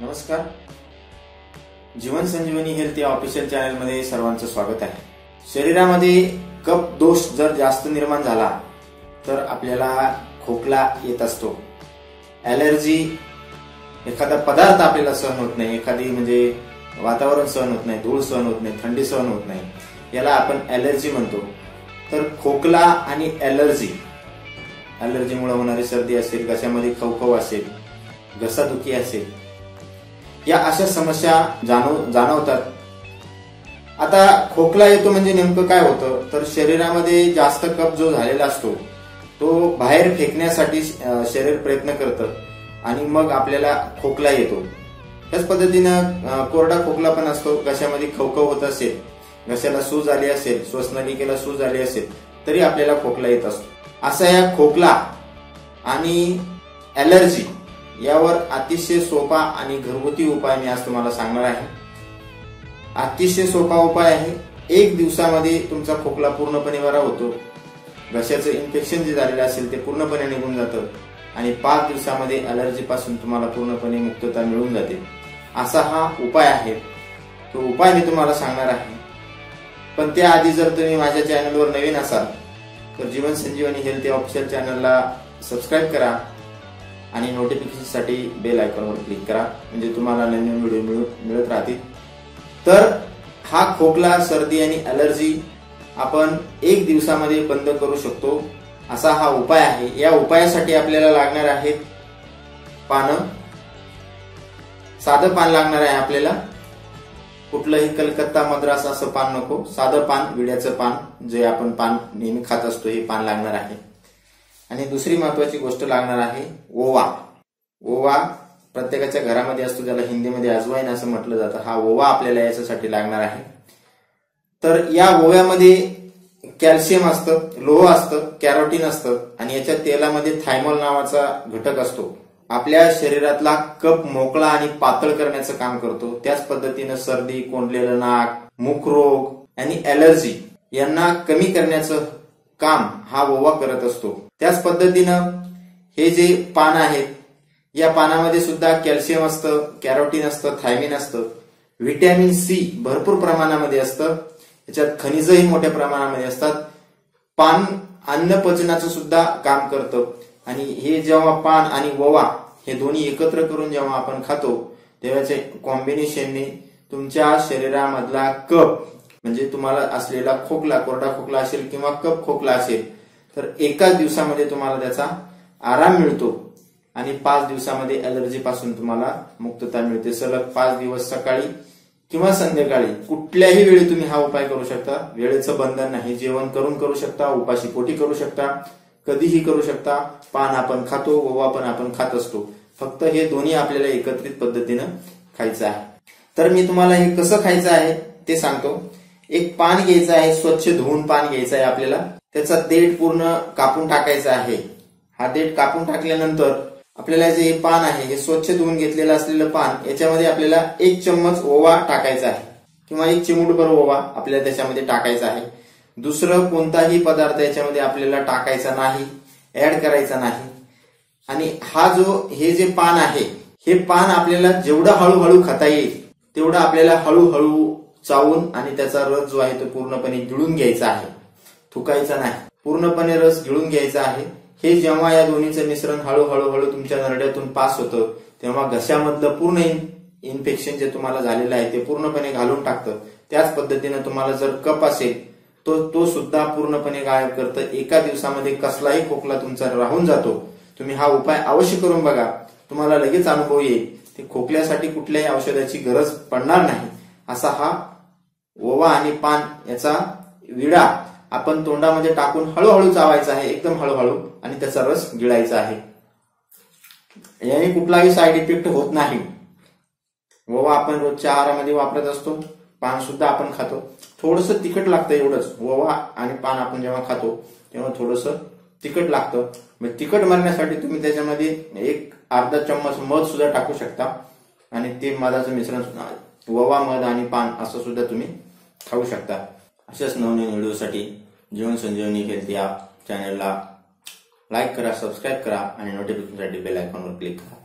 नमस्कार. जीवन संजीवनी हेल्थ या official channel मध्ये सर्वांचं स्वागत आहे. शरीरामध्ये कफ दोष जर जास्त निर्माण झाला तर आपल्याला खोकला येत असतो. ॲलर्जी, एखादा पदार्थ आपल्याला सहन होत नाही, एखादी म्हणजे वातावरण सहन होत नाही, धूळ सहन होत नाही, थंडी सहन होत नाही, याला आपण ॲलर्जी म्हणतो. तर खोकला आणि ॲलर्जीमुळे होणारी सर्दी असेल, घशामध्ये खवखव असेल, घसादुखी असेल, या अशा समस्या जाणवतात. आता खोकला येतो म्हणजे नेमकं काय होतं तर शरीरामध्ये जास्त कफ जो झालेला असतो तो बाहेर फेकण्यासाठी शरीर प्रयत्न करतं आणि मग आपल्याला खोकला येतो. त्याच पद्धतीनं कोरडा खोकला पण असतो. घशामध्ये खवखव होत असेल, घशाला सूज आली असेल, श्वसनलिकेला सूज आली असेल तरी आपल्याला खोकला येत असतो. असा या खोकला आणि ॲलर्जी यावर अतिशय सोपा आणि घरगुती उपाय मी आज तुम्हाला सांगणार आहे. अतिशय सोपा उपाय आहे. 1 दिवसामध्ये तुमचा खोकला पूर्णपणे बरा होतो. घशाचं इन्फेक्शन जे झालेलं असेल ते पूर्णपणे निघून जातं आणि 5 दिवसामध्ये ॲलर्जी पासून तुम्हाला पूर्णपणे मुक्तता मिळून जाते. असा हा उपाय आहे. तो उपाय मी तुम्हाला सांगणार आहे. पण त्याआधी जर तुम्ही माझ्या चॅनलवर नवीन असाल तर जीवन संजीवनी हेल्थ या ऑफिशियल चॅनलला सबस्क्राईब करा आणि नोटिफिकेशनसाठी बेल आयकॉनवर क्लिक करा, म्हणजे तुम्हाला नवीन व्हिडिओ मिळत राहतील. तर हा खोकला, सर्दी आणि ॲलर्जी आपण 1 दिवसामध्ये बंद करू शकतो. असा हा उपाय आहे. या उपायासाठी आपल्याला लागणार आहेत पानं. साधं पान लागणार आहे आपल्याला. कुठलंही कलकत्ता, मद्रास असं पान नको. साधं पान, विड्याचं पान, जे आपण पान नेहमी खात असतो, हे पान लागणार आहे. आणि दुसरी महत्वाची गोष्ट लागणार आहे ओवा. ओवा प्रत्येकाच्या घरामध्ये असतो, ज्याला हिंदीमध्ये अजवाईन असं म्हटलं जातं. हा ओवा आपल्याला याच्यासाठी लागणार आहे. तर या ओव्यामध्ये कॅल्शियम असतं, लोह असतं, कॅरोटीन असतं आणि याच्या तेलामध्ये थायमॉल नावाचा घटक असतो. आपल्या शरीरातला कफ मोकळा आणि पातळ करण्याचं काम करतो. त्याच पद्धतीनं सर्दी, कोंडलेलं नाक, मुखरोग आणि ॲलर्जी यांना कमी करण्याचं काम हा ओवा करत असतो. त्याच पद्धतीनं हे जे पान आहेत या पानामध्ये सुद्धा कॅल्शियम असतं, कॅरोटीन असतं, थायमिन असतं, व्हिटॅमिन सी भरपूर प्रमाणामध्ये असतं. याच्यात खनिजही मोठ्या प्रमाणामध्ये असतात. पान अन्न पचनाचं सुद्धा काम करतं आणि हे जेव्हा पान आणि ओवा हे दोन्ही एकत्र करून जेव्हा आपण खातो तेव्हाचे कॉम्बिनेशनने तुमच्या शरीरामधला कफ, म्हणजे तुम्हाला असलेला खोकला, कोरडा खोकला असेल किंवा कफ खोकला असेल तर एकाच दिवसामध्ये तुम्हाला त्याचा आराम मिळतो आणि 5 दिवसामध्ये ॲलर्जी पासून तुम्हाला मुक्तता मिळते. सलग 5 दिवस सकाळी किंवा संध्याकाळी कुठल्याही वेळी तुम्ही हा उपाय करू शकता. वेळेचं बंधन नाही. जेवण करून करू शकता, उपाशी पोटी करू शकता, कधीही करू शकता. पान आपण खातो, ओवा पण आपण खात असतो. फक्त हे दोन्ही आपल्याला एकत्रित पद्धतीनं खायचं आहे. तर मी तुम्हाला हे कसं खायचं आहे ते सांगतो. एक पान घ्यायचं आहे, स्वच्छ धुवून पान घ्यायचं आहे आपल्याला. त्याचा देठ पूर्ण कापून टाकायचा आहे. हा देठ कापून टाकल्यानंतर आपल्याला जे पान आहे हे स्वच्छ धुवून घेतलेलं असलेलं पान, याच्यामध्ये आपल्याला 1 चम्मच ओवा टाकायचा आहे किंवा 1 चिमूटभर ओवा आपल्याला त्याच्यामध्ये टाकायचा आहे. दुसरं कोणताही पदार्थ याच्यामध्ये आपल्याला टाकायचा नाही, ऍड करायचा नाही. आणि हे जे पान आहे हे पान आपल्याला जेवढं हळूहळू खाता येईल तेवढं आपल्याला हळूहळू चावून आणि त्याचा रस जो आहे तो पूर्णपणे गिळून घ्यायचा आहे. थुकायचा नाही, पूर्णपणे रस गिळून घ्यायचा आहे. हे जेव्हा या दोन्हीचं मिश्रण हळूहळू तुमच्या नरड्यातून पास होतं तेव्हा घशामधलं पूर्ण इन्फेक्शन जे तुम्हाला झालेलं आहे ते पूर्णपणे घालून टाकतं. त्याच पद्धतीनं तुम्हाला जर कफ असेल तो सुद्धा पूर्णपणे गायब करतं. एका दिवसामध्ये कसलाही खोकला तुमचा राहून जातो. तुम्ही हा उपाय अवश्य करून बघा. तुम्हाला लगेच अनुभव येईल. ते खोकल्यासाठी कुठल्याही औषधाची गरज पडणार नाही. असा हा ओवा आणि पान याचा विडा आपण तोंडामध्ये टाकून हळूहळू चावायचा आहे, एकदम हळूहळू, आणि त्याचा रस गिळायचा आहे. याने कुठलाही साईड इफेक्ट होत नाही. ओवा आपण रोजच्या आहारामध्ये वापरत असतो, पान सुद्धा आपण खातो. थोडंसं तिखट लागतं एवढंच. ओवा आणि पान आपण जेव्हा खातो तेव्हा थोडंसं तिखट लागतं. मग तिखट मारण्यासाठी तुम्ही त्याच्यामध्ये 1 अर्धा चम्मच मध सुद्धा टाकू शकता आणि ते मधाचं मिश्रण, ओवा, मध आणि पान असं सुद्धा तुम्ही खाऊ शकता. अशाच नवनवीन व्हिडिओसाठी जीवन संजीवनी हेल्थ या चॅनलला लाईक करा, सबस्क्राईब करा आणि नोटिफिकेशनसाठी बेल आयकॉनवर क्लिक करा.